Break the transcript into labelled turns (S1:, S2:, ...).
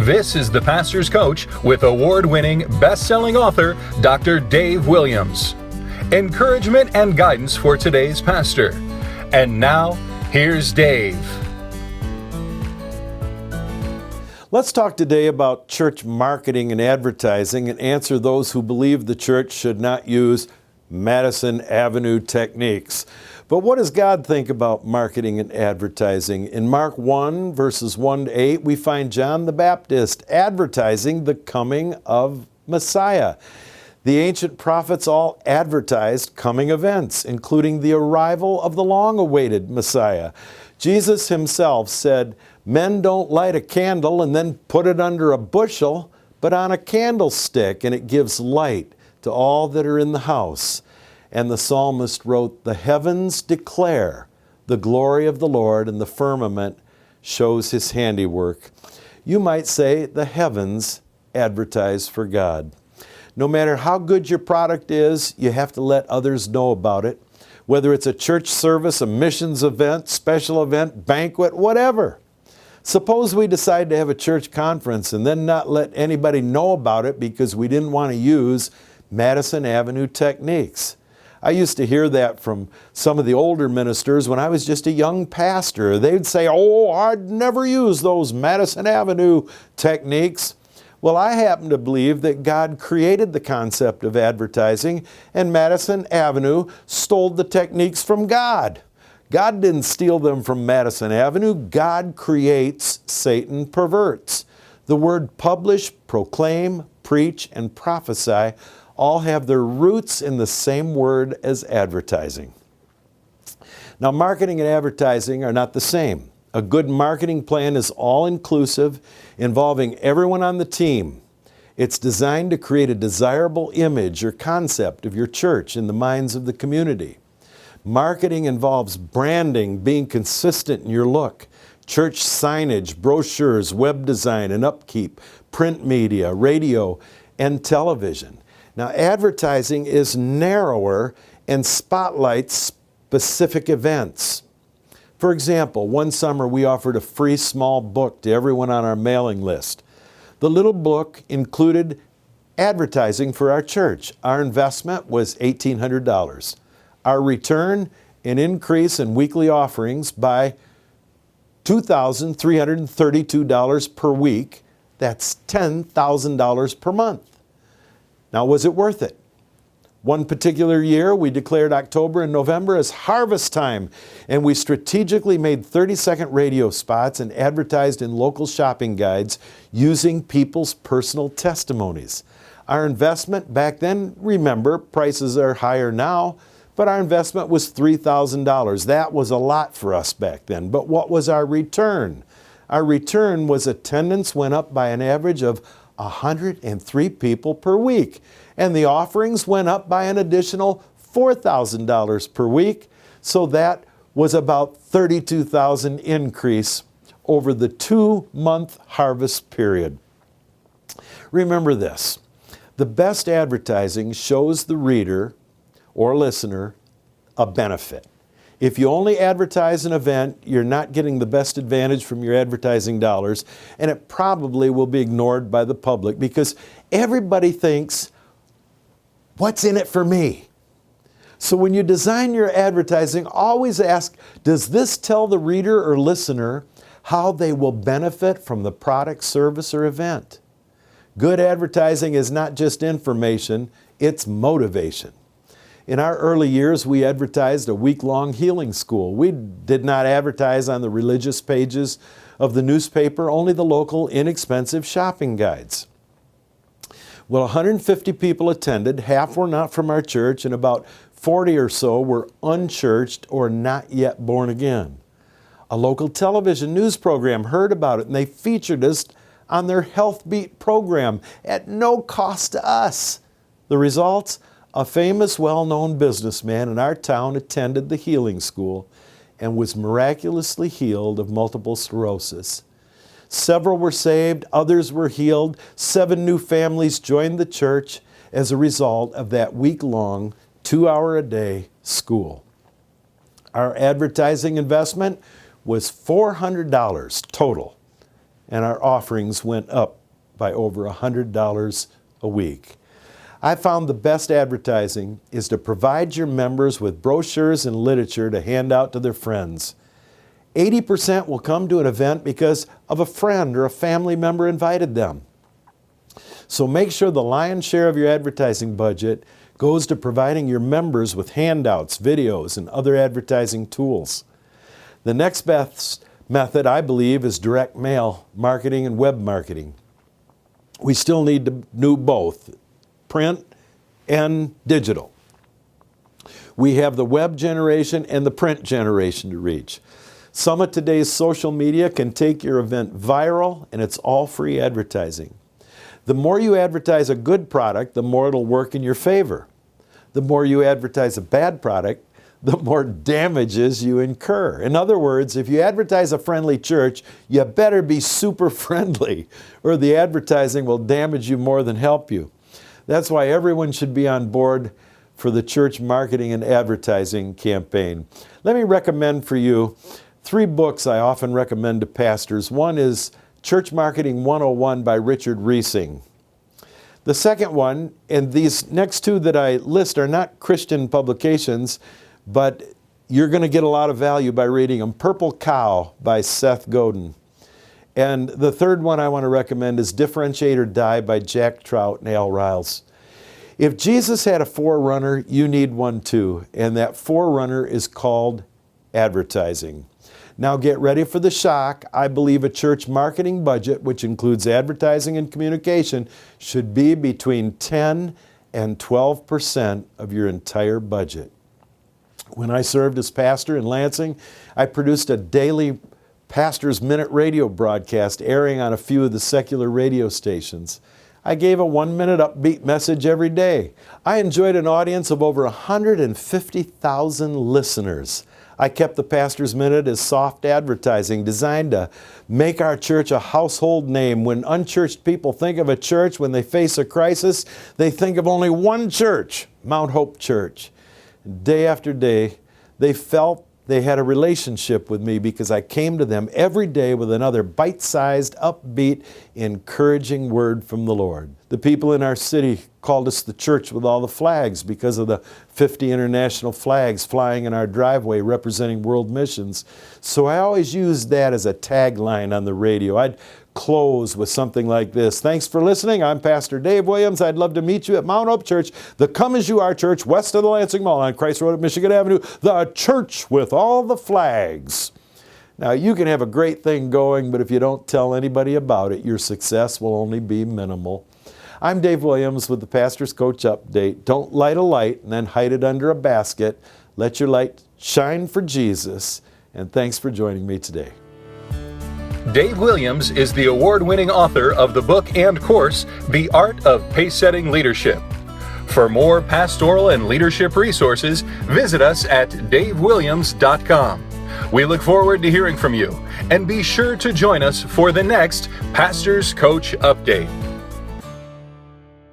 S1: This is the Pastor's Coach with award-winning, best-selling author, Dr. Dave Williams. Encouragement and guidance for today's pastor. And now, here's Dave.
S2: Let's talk today about church marketing and advertising and answer those who believe the church should not use Madison Avenue techniques. But what does God think about marketing and advertising? In Mark 1, verses 1 to 8, we find John the Baptist advertising the coming of Messiah. The ancient prophets all advertised coming events, including the arrival of the long-awaited Messiah. Jesus himself said, "Men don't light a candle and then put it under a bushel, but on a candlestick, and it gives light to all that are in the house." And the psalmist wrote, "The heavens declare the glory of the Lord, and the firmament shows his handiwork." You might say the heavens advertise for God. No matter how good your product is, you have to let others know about it. Whether it's a church service, a missions event, special event, banquet, whatever. Suppose we decide to have a church conference and then not let anybody know about it because we didn't want to use Madison Avenue techniques. I used to hear that from some of the older ministers when I was just a young pastor. They'd say, "Oh, I'd never use those Madison Avenue techniques." Well, I happen to believe that God created the concept of advertising, and Madison Avenue stole the techniques from God. God didn't steal them from Madison Avenue. God creates, Satan perverts. The word publish, proclaim, preach, and prophesy all have their roots in the same word as advertising. Now, marketing and advertising are not the same. A good marketing plan is all-inclusive, involving everyone on the team. It's designed to create a desirable image or concept of your church in the minds of the community. Marketing involves branding, being consistent in your look, church signage, brochures, web design and upkeep, print media, radio, and television. Now, advertising is narrower and spotlights specific events. For example, one summer we offered a free small book to everyone on our mailing list. The little book included advertising for our church. Our investment was $1,800. Our return, an increase in weekly offerings by $2,332 per week. That's $10,000 per month. Now, was it worth it? One particular year, we declared October and November as harvest time, and we strategically made 30-second radio spots and advertised in local shopping guides using people's personal testimonies. Our investment back then, remember, prices are higher now, but our investment was $3,000. That was a lot for us back then. But what was our return? Our return was attendance went up by an average of 103 people per week. And the offerings went up by an additional $4,000 per week. So that was about $32,000 increase over the 2-month harvest period. Remember this, the best advertising shows the reader or listener a benefit. If you only advertise an event, you're not getting the best advantage from your advertising dollars, and it probably will be ignored by the public because everybody thinks, what's in it for me? So when you design your advertising, always ask, does this tell the reader or listener how they will benefit from the product, service, or event? Good advertising is not just information, it's motivation. In our early years, we advertised a week-long healing school. We did not advertise on the religious pages of the newspaper, only the local inexpensive shopping guides. Well, 150 people attended, half were not from our church, and about 40 or so were unchurched or not yet born again. A local television news program heard about it, and they featured us on their Health Beat program at no cost to us. The results? A famous, well-known businessman in our town attended the healing school and was miraculously healed of multiple sclerosis. Several were saved, others were healed. 7 new families joined the church as a result of that week-long, 2-hour-a-day school. Our advertising investment was $400 total. and our offerings went up by over $100 a week. I found the best advertising is to provide your members with brochures and literature to hand out to their friends. 80% will come to an event because of a friend or a family member invited them. So make sure the lion's share of your advertising budget goes to providing your members with handouts, videos, and other advertising tools. The next best method, I believe, is direct mail marketing and web marketing. We still need to do both, print and digital. We have the web generation and the print generation to reach. Some of today's social media can take your event viral, and it's all free advertising. The more you advertise a good product, the more it'll work in your favor. The more you advertise a bad product, the more damages you incur. In other words, if you advertise a friendly church, you better be super friendly, or the advertising will damage you more than help you. That's why everyone should be on board for the church marketing and advertising campaign. Let me recommend for you 3 books I often recommend to pastors. One is Church Marketing 101 by Richard Reesing. The second one, and these next 2 that I list are not Christian publications, but you're going to get a lot of value by reading them. Purple Cow by Seth Godin. And the third one I want to recommend is Differentiate or Die by Jack Trout and Al Riles. If Jesus had a forerunner, you need one too, and that forerunner is called advertising. Now get ready for the shock. I believe a church marketing budget, which includes advertising and communication, should be between 10 and 12% of your entire budget. When I served as pastor in Lansing, I produced a daily Pastor's Minute radio broadcast airing on a few of the secular radio stations. I gave a 1-minute upbeat message every day. I enjoyed an audience of over 150,000 listeners. I kept the Pastor's Minute as soft advertising designed to make our church a household name. When unchurched people think of a church, when they face a crisis, they think of only one church, Mount Hope Church. Day after day, they felt they had a relationship with me because I came to them every day with another bite-sized, upbeat, encouraging word from the Lord. The people in our city called us the church with all the flags because of the 50 international flags flying in our driveway representing world missions. So I always used that as a tagline on the radio. I'd close with something like this. Thanks for listening. I'm Pastor Dave Williams. I'd love to meet you at Mount Hope Church, the Come As You Are Church, west of the Lansing Mall on Christ Road at Michigan Avenue, the church with all the flags. Now, you can have a great thing going, but if you don't tell anybody about it, your success will only be minimal. I'm Dave Williams with the Pastor's Coach Update. Don't light a light and then hide it under a basket. Let your light shine for Jesus. And thanks for joining me today.
S1: Dave Williams is the award-winning author of the book and course, The Art of Pace-Setting Leadership. For more pastoral and leadership resources, visit us at davewilliams.com. We look forward to hearing from you, and be sure to join us for the next Pastor's Coach Update.